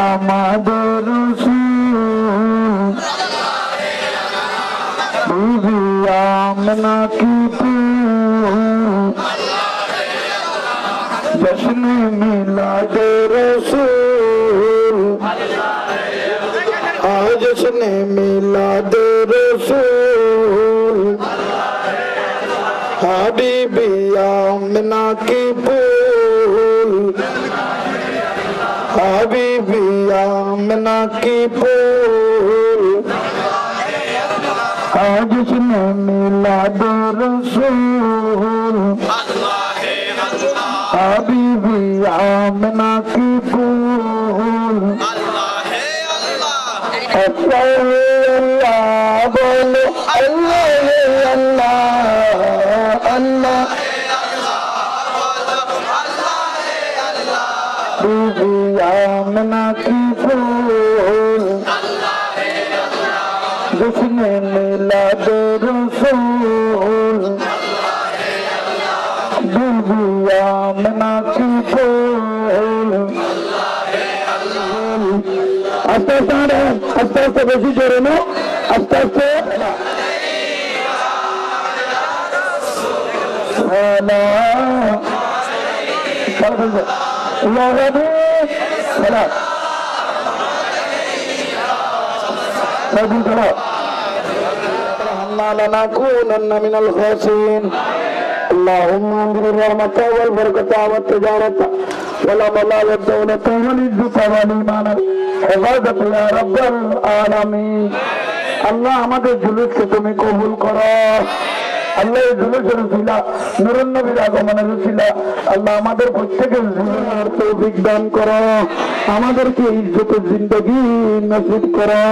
আমাদের রাসূল বিবি আমিনা কি जश्न मिलाद रसूल आज जश्न मिलाद रसूल हबीबी आमिना की फूल हबीबी आमिना की फूल आज जश्न मिलाद रसूल हबीबी आमिना की फूल अल्लाह बोलो अल्लाह अल्लाह बीबी आमिना की फूल जिसने मिलाद रसूल बीबी आमिना की फूल आस्ते आस्ते बेशी जोरे में आस्ते आस्ते लनकूनन्न मिनल खासिरीन اللهم انظر الرحمة والبركة والتجارة والعمل والدولة والعزة والإيمان حفاظة يا رب العالمين আল্লাহ আমাদের জুলুসকে তুমি কবুল করো আল্লাহ এই জুলুসের উসিলা নূরুন নবীর আগমনের উসিলা আল্লাহ আমাদের প্রত্যেকের জীবনের তৌফিক দান করো আমাদেরকে ইজ্জতের জিন্দেগি নসিব করো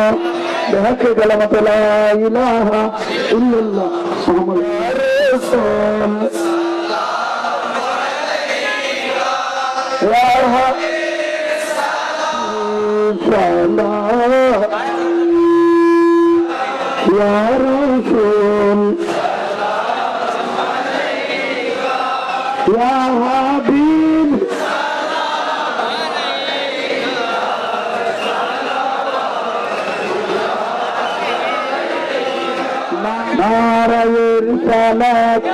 বিহাক্কে কালিমাত লা ইলাহা ইল্লাল্লাহ মুহাম্মাদুর রাসূল या रसूल या हबीब नाराए रिसालत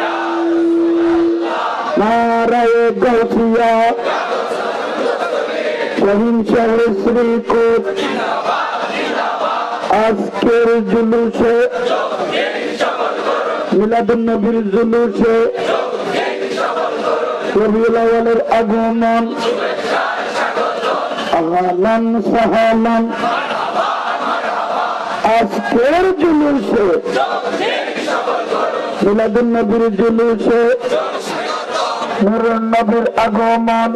नाराए गौसिया शहींशाह श्री कोट আজকের জুলুসে মিলাদুন নবীর জুলুসে রবিউল আউয়ালের আগমন আহলান সাহলান আজকের জুলুসে মিলাদুন নবীর জুলুসে নূরুন নবীর আগমন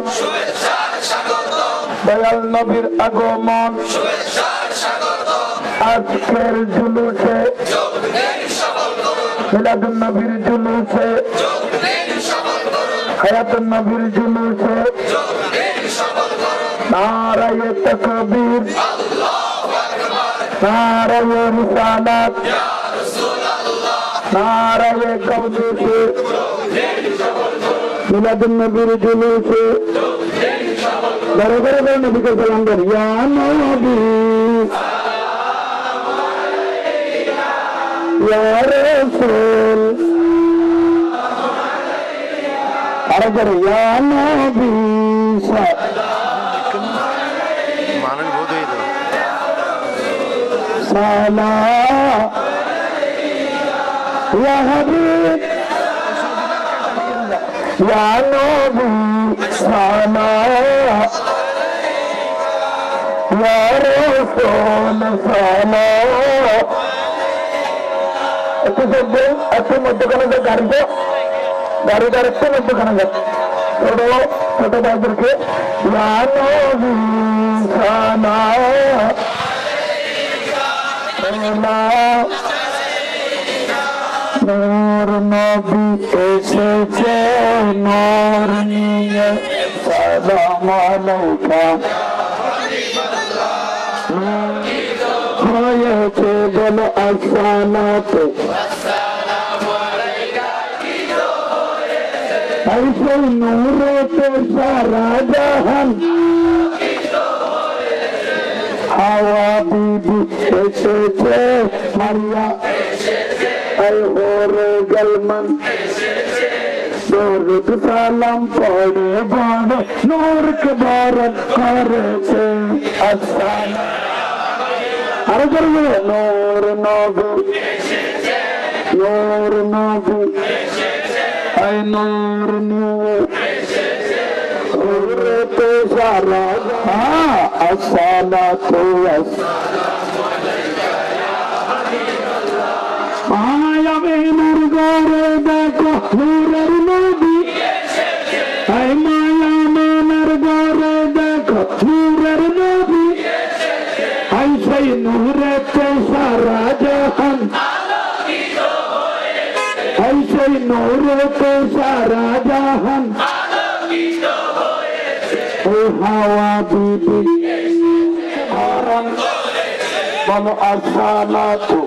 দয়াল নবীর আগমন আজকের জুলুসে মিলাদুন নবীর জুলুসে হায়াতুন নবীর জুলুসে নারায়ে তাকবীর নারায়ে রিসালাত নারায়ে গাউসে মিলাদুন নবীর জুলুসে দরবারে দরবারে নবীকে সালাম করি ইয়া নবী ইয়া রাসূল আরে করে ইয়া নবী মানন বোধ হইতো সালাম ইয়া হাবিব ইয়া নবী সালাম ইয়া রাসূল সালাম একটু মধ্যখানে যে গাড়িটার একটু মধ্যখানে যাক ছোট ছোট ভাইদেরকে নূর নবী এসেছে নূর নিয়ে সালাম আলাইকা হয়েছে বলো আসসালাতু ऐसे नूरे पे सारा जहान হাওয়া বিবি এসেছে মারিয়া আই হোরে গলমান দরুদ সালাম পড়ে বড় নূর কে বরণ করেছে আসসালাম আরো জোরে নূর নবী নূর নবী আই নূর নিয়ে হুরতে সারা আসসালাতু মায়া নূর গরে দেখো নূরের নবী আই মায়া নূরের গরে দেখো নূরের নবী আই সেই নূরেতে সারা জাহান আই সেই নূরেতে সারা জাহান ও হাওয়া বিবি হারাম বলো আসসালাতু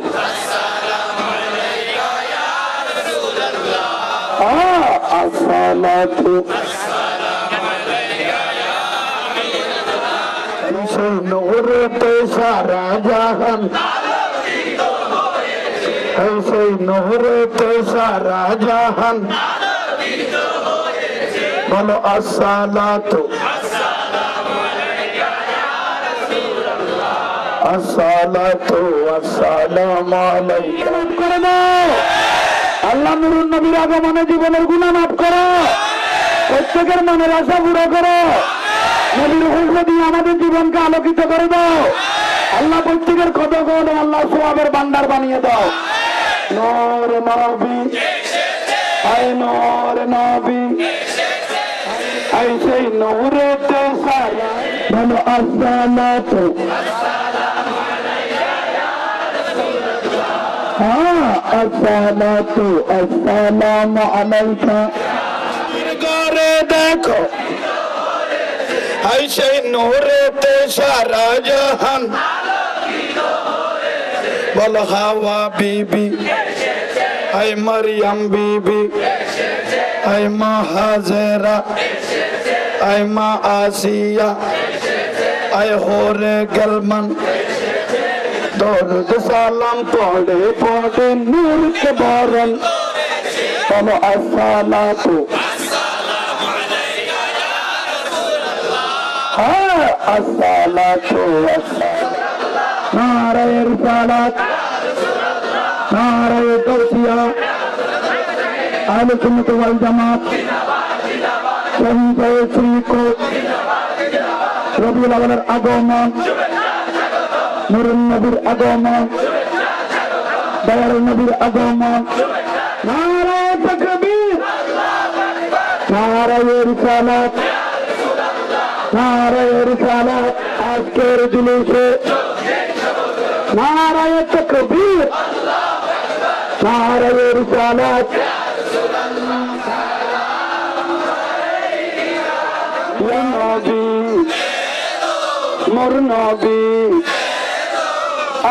আসসালাতু সেই নূরেতে সারা জাহান সেই নূরেতে সারা জাহান বলো আসসালাতু আসসালাতু আসসালামু আলাইকা করে দাও আল্লাহ নুরুন নবীর আগমনে জীবনের গুনাহ মাফ করো প্রত্যেকের মনের আশা পুরো করো নবীর হুজুর দিয়ে আমাদের জীবনকে আলোকিত করে দাও আল্লাহ প্রত্যেকের কদম আল্লাহ সওয়াবের ভান্ডার বানিয়ে দাও নূর নবী আই নূর নবী আই সেই নূরেতে সারা বলো আসসালাতু আসসালাতু আসসালামু আলাইকা করে দেখো আই সেই নূরেতে সারা জাহান বলো হাওয়া বিবি আই মারিয়াম বিবি আই মা হাজেরা আই মা আসিয়া আই হোরে গলমান দরুদ সালাম পড়ে পড়ে নূর কে বরণ বলো আসসালাতু আসসালাতু নারায়ে রিসালাত নারায়ে তাওসিয়া আহলে সুন্নাত ওয়াল জামাত শহীদ শ্রীকোট রবিউল আউয়ালের আগমন নূরুন নবীর আগমন দয়ার নবীর আগমন নারায়ে তাকবীর নারায়ে রিসালাত নারায়ে রিসালাত আজকের জুলুসে নারায়ে তাকবীর নারায়ে রিসালাত ইয়া নবী মোর নবী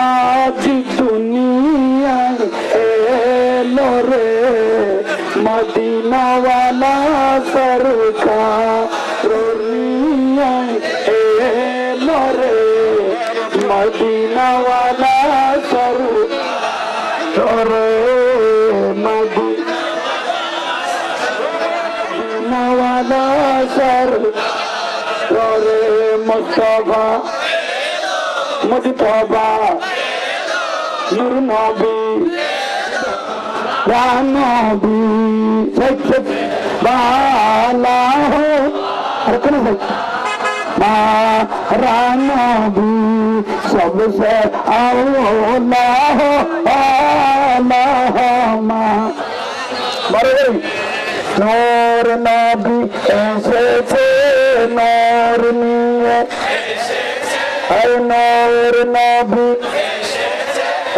আজ দুনিয়ায় এলো রে মদিনা ওয়ালা সরকার এলো রে মদিনা ওয়ালা সরকার মদিনা ওয়ালা সরকার মুস্তাফা মুজতবা নূর নবী রানবী সৈয়দ বালা হো আর কোন মা রানবী সবসে আওলা হো আল্লাহ মা বলে নূর নবী এসেছে নূর নিয়ে আই নূর নবী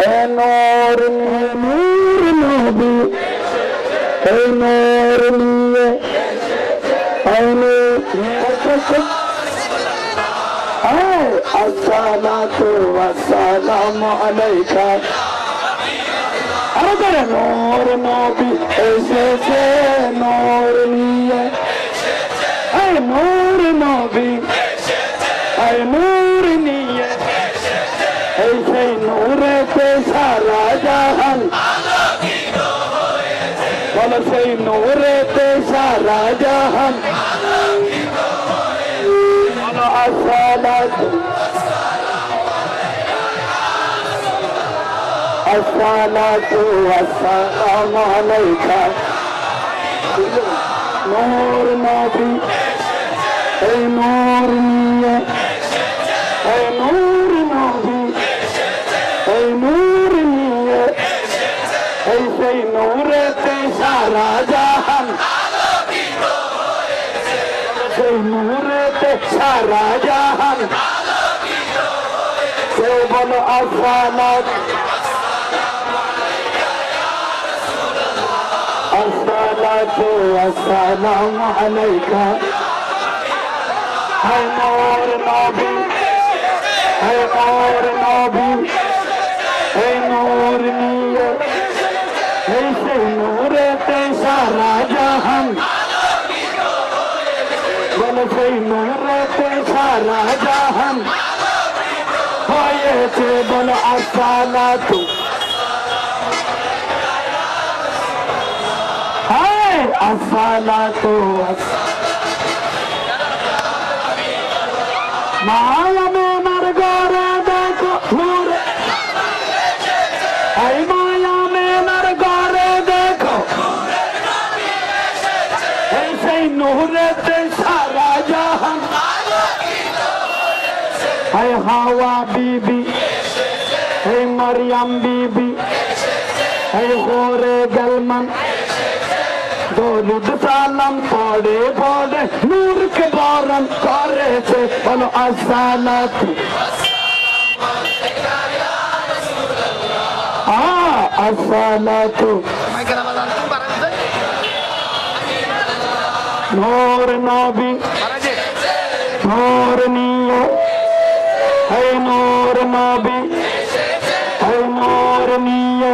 এ নূর নিয়ে নূর নবী এ নূর নিয়ে আই নূর আসসালাতু ওয়াসসালামু আলাইকা আরে নূর নবী এসেছে নূর নিয়ে আই নূর নবী আই নূর নিয়ে এই সেই নূরেতে সারা জাহান বলো সেই নূরেতে সারা জাহান বলো আসসালাতু আসসালাতু আসসালামু আলাইকা নূর নবী এই নূর নিয়ে এই নূর নবী এই নূর নিয়ে এই সেই নূরেতে সারা জাহান সেই নূরেতে সারা জাহান কেউ বলো আসসালাতু আসসালাতু আসসালামু আলাইকা হে নূর নবী হে নূর নবী এই নূর নিয়ে এই সেই নূরেতে সারা জাহান বলো সেই নূরেতে সারা জাহান হয়েছে বলো আসসালাতু হায় আসসালাতু মায়া মেনার ঘরে দেখো নূর এই মায়া মেনার ঘরে দেখো এই সেই নূরেতে সারা জাহান এই হাওয়া বিবি এই মরিয়ম বিবি এই গোরে গলমান দরুদ সালাম পড়ে পড়ে নূর কে বরণ করেছে বলো আসসালাতু আসসালাতু নূর নবী নূর নিয়ে এই নূর নবী এই নূর নিয়ে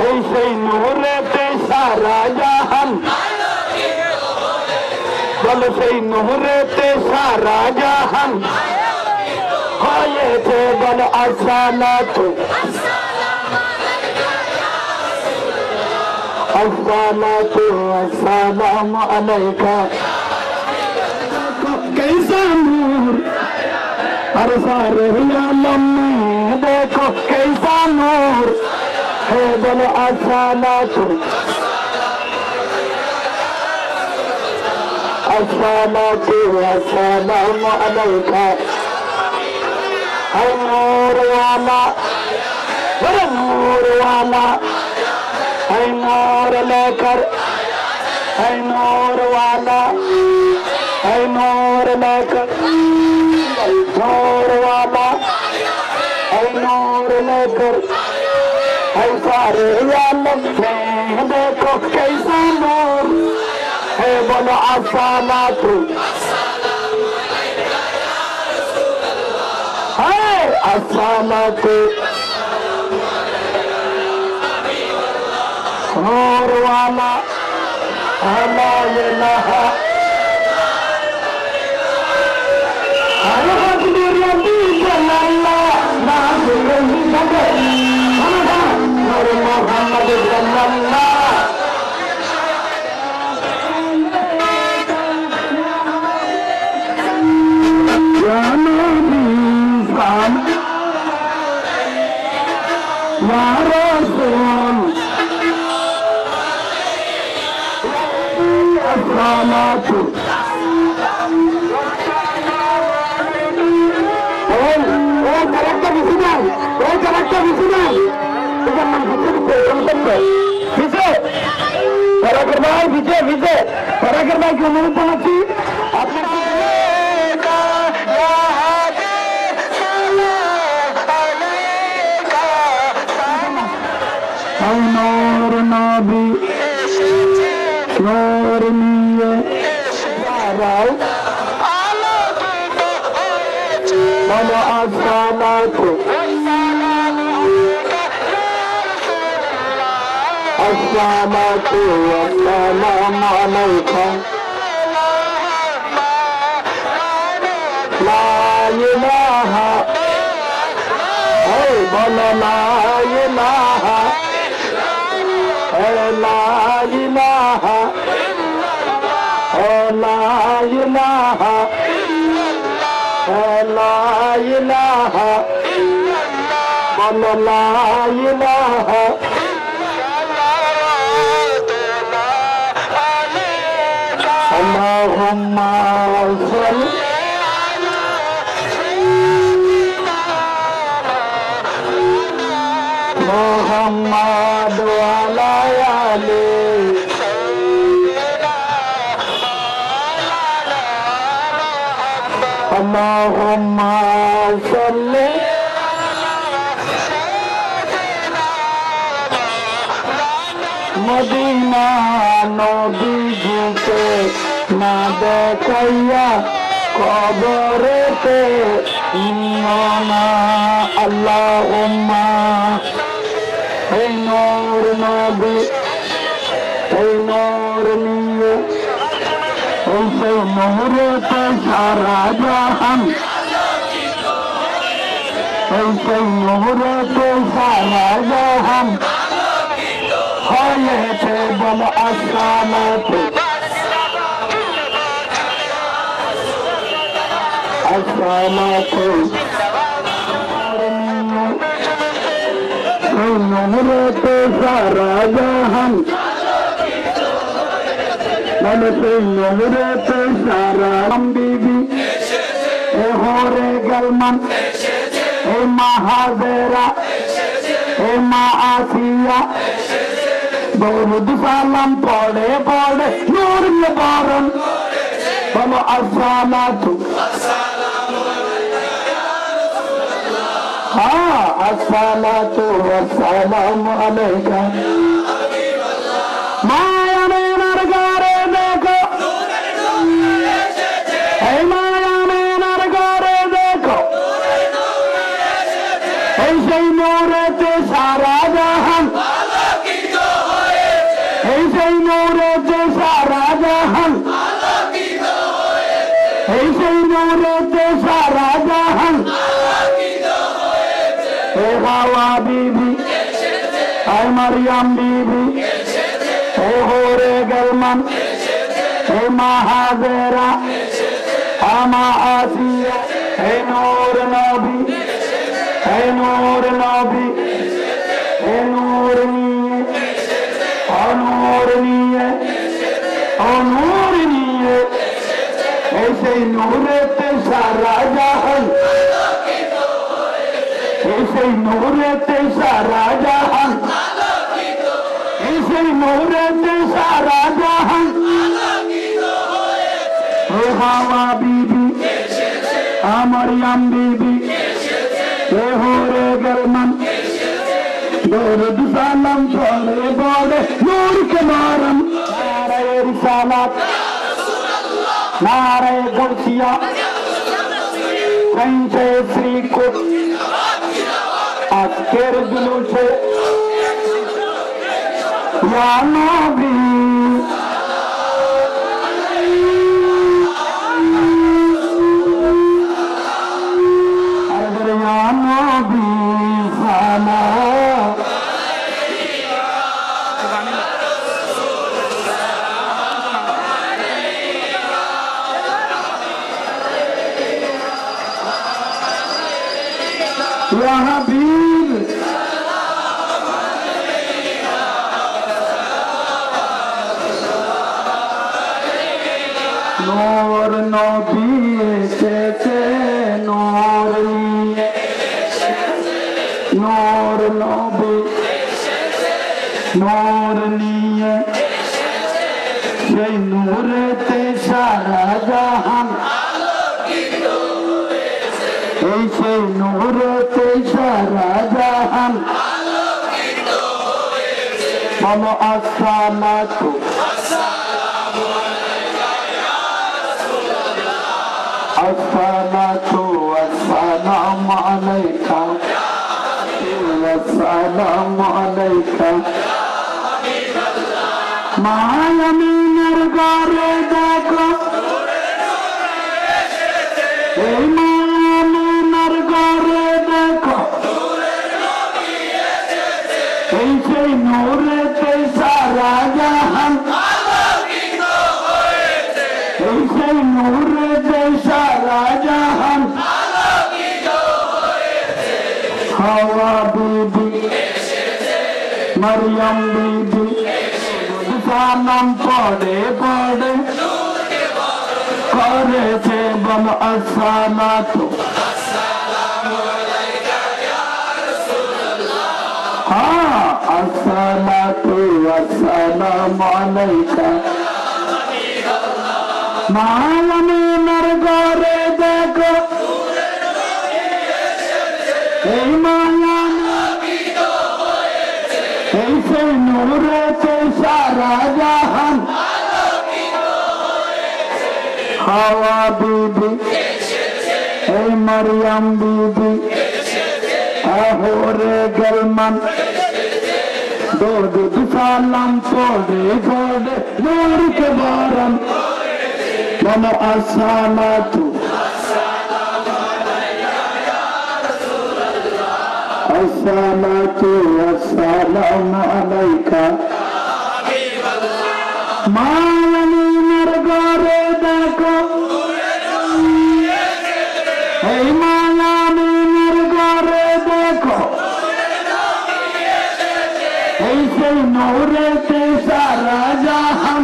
এই সেই নূরেতে সারা জাহান বলো সেই নূরেতে সারা জাহান হয়েছে বলো আসসালাতু আসসালাতু আসসালামু আলাইকা कैसा नूर हर सारे आलम में देखो कैसा नूर है बोलो अस्सलातु अस्सलातु अस्सलामु अलैका है नूर वाला बड़ा नूर वाला है नूर लेकर है नूर वाला है नूर लेकर नूर वाला है नूर लेकर है सारे आलम में देखो कैसा नूर है बोलो अस्सलातु है अस्सलातु नूर वाला ला इलाहा नूर नबी नूर निये बोलो अस्सलातु अस्सलातु अस्सलामु अलैका ला इलाहा বলো লা ইলাহা লা ইলাহা লা ইলাহা লা ইলাহা বলো লা ইলাহা আল্লাহুম্মা সাল্লি মুহাম্মাদ ওয়া আলা আলি আল্লাহুম্মা সাল্লি মদিনা নবীজিকে না দেখাইয়া কবরেতে নিও না আল্লাহুম্মা এই নূর নবী এই নূর নিয়ে এই সেই নূরেতে সারা জাহান এই সেই নূরেতে সারা জাহান হয়েছে বল আসসালাতু আসসালাতু এই নূরেতে সারা জাহান বলে সেই নূরেতে সারা বিবি এ হরে গলমান এ মাহাজেরা এ মা আসিয়া দরুদ সালাম পড়ে পড়ে নূর নিবারণ বলো আসসালাতু হ্যাঁ আসসালাতু ওয়াসসালামু আলাইকা মায়া মেনার ঘরে দেখো এই মায়া মেনার ঘরে দেখো এই সেই নূরেতে সারা জাহান এই সেই নূরেতে সারা জাহান এই সেই নূরেতে সারা জাহান হে হাওয়া বিবি হে মারিয়াম বিবি হে হোরে গলমান হে মাহাজেরা আমা আসিয়া হে নূর নবী হে নূর নবী হে নূর নিয়ে অনূর নিয়ে অনূর নিয়ে এই সেই নূরেতে সারা জাহান এই সেই নূরেতে সারা জাহান এই সেই নূরেতে সারা জাহান হে হাওয়া বিবি মারিয়াম বিবি হে হোরে গলমান দরুদ সালাম পড়ে পড়ে নূর के मारम नारे रिसालत नारे गौसिया कंचे श्री को आखिर जुलूसे या नबी अरे या नबी साला या हबीब नूर नबी से नूर लिए नूर नबी नूर लिए সেই নূরেতে সারা জাহান এই সেই নূরেতে সারা জাহান বলো আসসালাতু আসসালাতু ওয়াসসালামু আলাইকা ওয়াসসালামু আলাইকা মায়ামিনের ঘরে দেখো এই মায়ামিনের ঘরে দেখো সেই নূরেতে সারা জাহান, এই সেই নূরেতে সারা জাহান, হাওয়া বিবি মরিয়ম বিবি সালাম পড়ে পড়ে করেছে বল আসসালাতু, হ্যাঁ আসসালাতু আসসালামু আলাইকা। মায়ামিনের ঘরে দেখো এই মায়ামি, এই সেই নূরেতে সারা জাহান, হাওয়া বিবি এই মরিয়ম বিবি আহরে গলমান দরুদ সালাম পড়ে পড়ে নূর के बारन বলো আসসালাতু আসসালাতু আসসালামু আলাইকা। মায়ামিনের ঘরে দেখো এই মায়ামিনের ঘরে দেখো এই সেই নূরেতে সারা জাহান,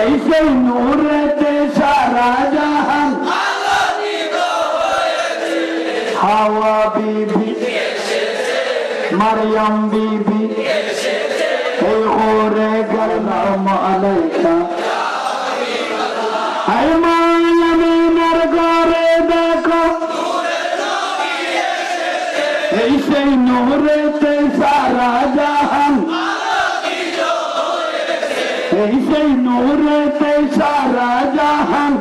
এই সেই নূরেতে সারা জাহান, হাওয়া বিবি মরিয়ম বিবি এই ঘরে গেলাম আলাইকা। এই মায়ামিনের ঘরে দেখো এই সেই নূরেতে সারা জাহান, এই সেই নূরেতে সারা জাহান,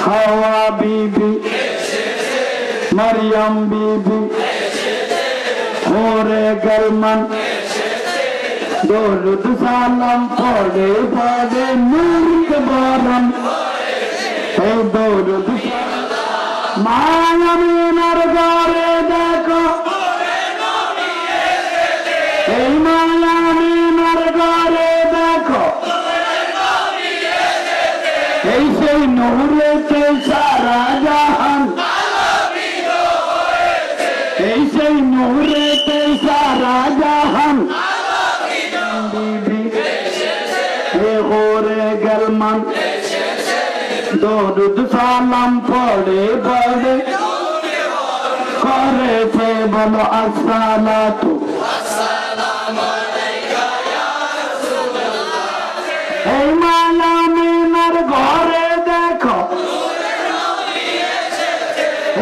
হাওয়া বিবি মরিয়ম বিবি ঘরে গলমান দরুদ সালাম পড়ে পড়ে নূর के बारन এই দরুদ মায়ামিনের ঘরে দেখো এই মায়ামিনের ঘরে দেখো এই সেই নূরেতে সারা জাহান, এই সেই নূরেতে সারা জাহান, বিবি এ ঘরে গলমান দরুদ সালাম পড়ে পড়ে করেছে বলো আসসালাতু এই মায়ামিনের ঘরে দেখো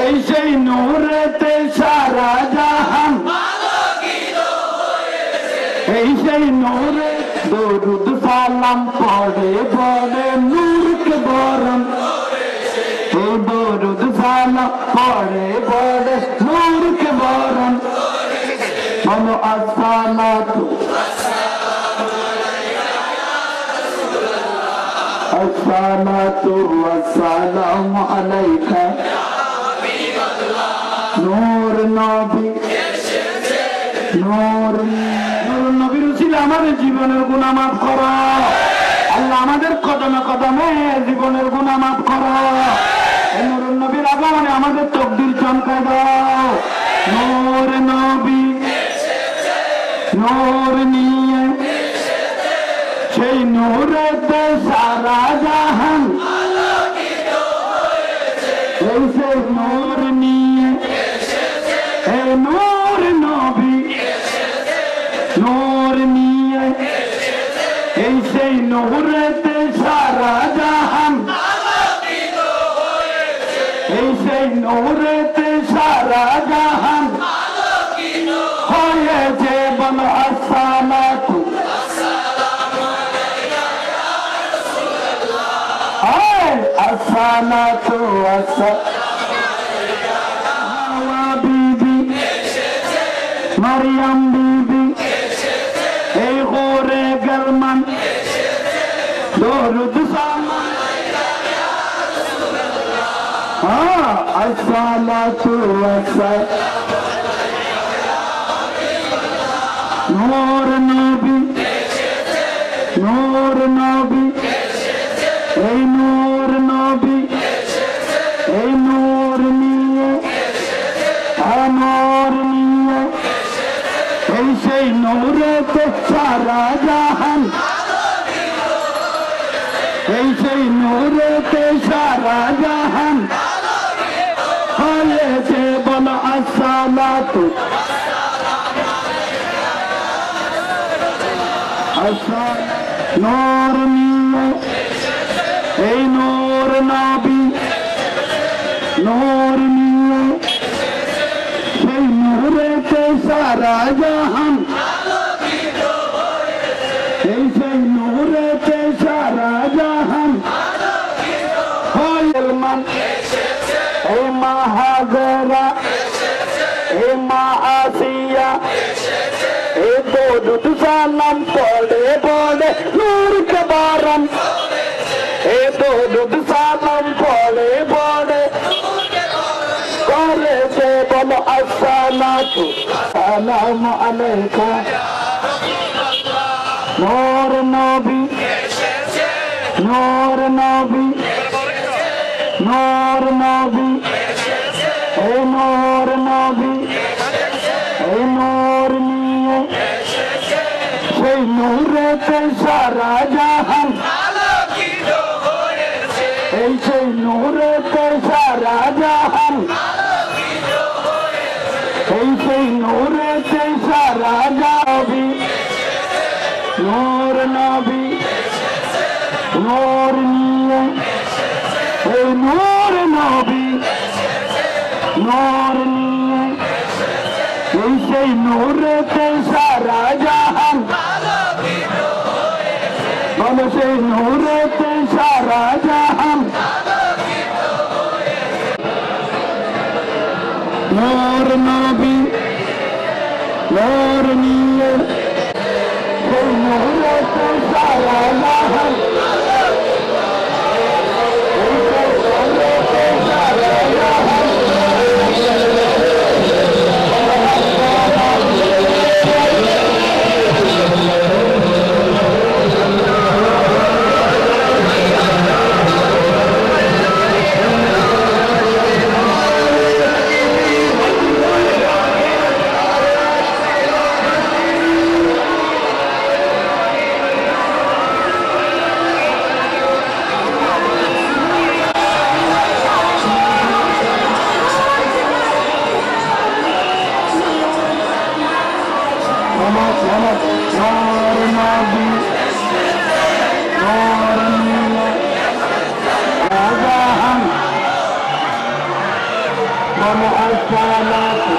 এই সেই নূরেতে সারা জাহান, এই সেই নূরে দরুদ সালাম পড়ে পড়ে নূর के बारन এই দরুদ সালাম পড়ে পড়ে নূর के बारन বলো আসসালাতু আসসালাতু আসসালামু আলাইকা। নূর নবী নূর নবীর উসিলা আমাদের জীবনের গুনাহ মাফ করো আল্লাহ, আমাদের কদমে কদমে জীবনের গুনাহ মাফ করো। নূর নবীর আগমনে আমাদের তকদির চমকায় দাও। নূর নবী নূর নিয়ে সেই নূরেতে সারা জাহান, এই সেই নূর নিয়ে এই নূর নবী নূর নিয়ে এই সেই নূরেতে সারা জাহান, এই সেই নূরেতে সারা জাহান হয়েছে বল আসসালাতু আসসালাতু হাওয়া বিবি মরিয়ম বিবি এই ঘরে গলমান দরুদ সালাম আসসালাতু নূর নবী নূর নবী এই নূর নবী এই নূর নিয়ে নূর নিয়ে এই সেই নূরেতে সারা জাহান এই সেই নূরেতে সারা জাহান হয়েছে বলো আসসালাতু নূর নিয়ে এই নূর নবী নূর নিয়ে সেই নূরেতে সারা জাহান এই সেই নূরেতে সারা জাহান হলমান এই মা হাজরা এই মা আসিয়া এই দুধ সালাম পড়ে পড়ে নূর के बारम ए दुध सालम पड़े पड़े करे से बोलो अस्सलातु सलाम अलैका नूर नबी नूर नबी नूर नबी ए नूर नबी ए नूर निये সেই নূরেতে সারা জাহান এই সেই নূরেতে সারা জাহান এই সেই নূরেতে সারা নবী নূর নবী নূর নিয়ে এই নূর নবী নূর নিয়ে এই সেই নূরেতে সারা জাহান বলো সেই নূরেতে সারা জাহান নূর নবী নূর নিয়ে সেই নূরেতে সারা জাহান বলো আসসালাতু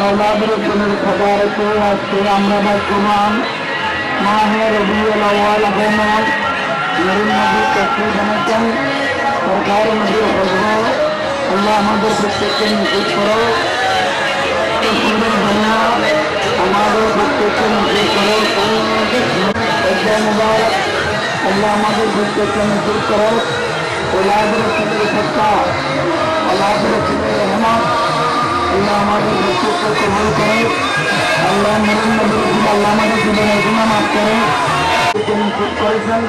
औलाद रसूलुल खबर को आजके আমরা বর্তমান মাহে রবিউল আউয়াল আগমন নূরুন নবী তসবিহ বানাচ্ছেন সরকার নবীর হজরত আল্লাহ আমাদের প্রত্যেককে নসিব করো তসবিহের দুনিয়া আমাদের প্রত্যেককে নসিব করো ঈদ মুবারক আল্লাহ আমাদের প্রত্যেককে নসিব করো औलाद रसूलुल सत्ता औलाद रसूलुल रहमत अल्लाह हमारे बच्चों को कबूल करे अल्लाह नूरुन नबी अल्लाह हमारे জীবনের গুনাহ মাফ করে তিনি খুব করেছেন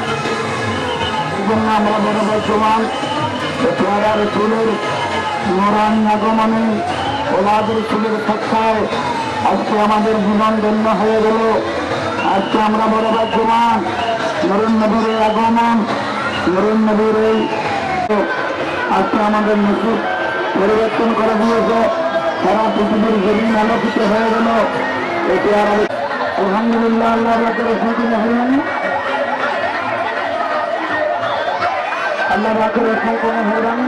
এবং আমরা বড় বড় সমান তোমার রসুলের নূরানি আগমনে ওলাদের ফুলের শিক্ষায় আজকে আমাদের জীবন ধন্য হয়ে গেল। আজকে আমরা বড় ভাগ্যবান, নরেন নবীর এই আগমন, নরেন নবীর এই আজকে আমাদের নসিব পরিবর্তন করে দিয়েছে। সারা পৃথিবীর জমিন আলোকিত হয়ে গেল। এটি আর আলহামদুলিল্লাহ আল্লাহ রাখের মেহরবানি, আল্লাহ রাখের কোনো মেহরবানি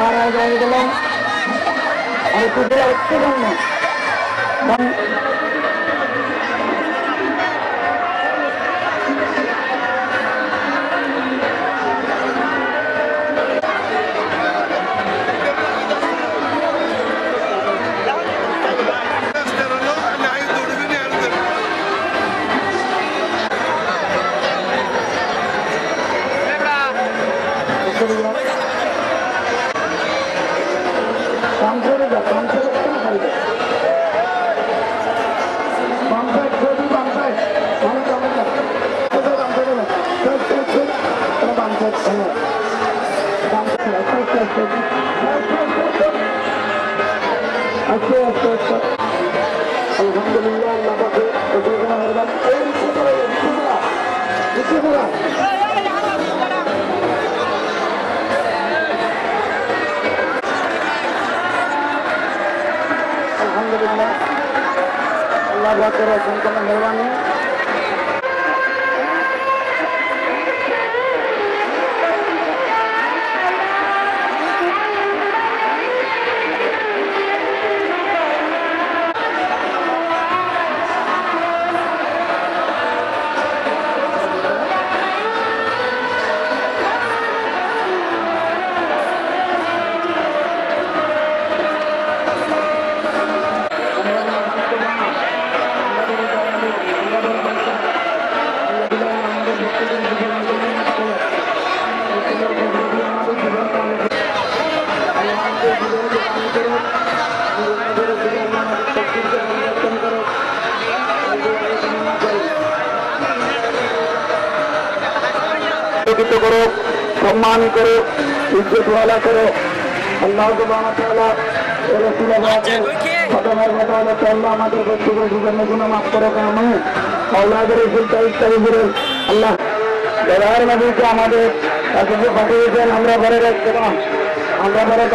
হারা হয়ে গেল। আর কুকুরা হচ্ছে জন্য আলহামদুলিল্লাহ আল্লাহ রাখের সম্পূর্ণ মেহরবানি। করো, সম্মান করো, ইজ্জত ওয়ালা করো। আল্লাহ সুবহানাহু ওয়া তাআলা আমাদের ব্যক্তিগত জীবনে গুনাহ মাফ করো। কারণ আওলাদের আল্লাহ নবীকে আমাদের কাছে পাঠিয়েছেন, আমরা ঘরে রাখতে আমরা ঘরে